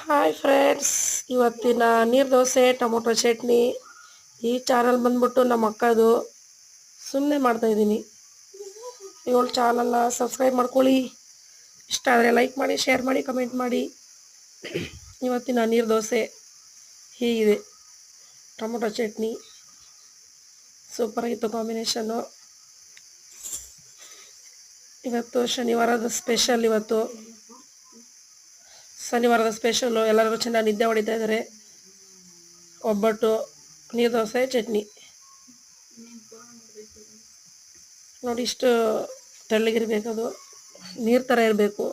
Hi friends, ಇವತ್ತಿನ ನೀರು dosa tomato chutney. ಈ ಚಾನಲ್ ಬಂದ್ಬಿಟ್ಟು ನಮ್ಮ ಅಕ್ಕದು. ಸುಮ್ಮನೆ ಮಾಡ್ತಾಯಿದ್ದೀನಿ. ಇವಳು ಚಾನಲ್ನ ಸಬ್ಸ್ಕ್ರೈಬ್ ಮಾಡ್ಕೊಳ್ಳಿ. ಇಷ್ಟ ಆದರೆ ಲೈಕ್ ಮಾಡಿ, ಶೇರ್ ಮಾಡಿ, ಕಮೆಂಟ್ ಮಾಡಿ. ಇವತ್ತಿನ ನೀರು ದೋಸೆ ಹೀಗಿದೆ. ಟೊಮೊಟೊ ಚಟ್ನಿ ಸೂಪರಾಗಿತ್ತು ಕಾಂಬಿನೇಷನ್ನು. ಇವತ್ತು ಶನಿವಾರದ ಸ್ಪೆಷಲ್. ಶನಿವಾರದ ಸ್ಪೆಷಲ್ಲು. ಎಲ್ಲರೂ ಚೆನ್ನಾಗಿ ನಿದ್ದೆ ಹೊಡಿತಾ ಇದ್ದಾರೆ. ಒಬ್ಬಟ್ಟು, ನೀರು ದೋಸೆ, ಚಟ್ನಿ. ನೋಡಿ, ಇಷ್ಟು ತೆಳ್ಳಗಿರಬೇಕದು, ನೀರು ಥರ ಇರಬೇಕು.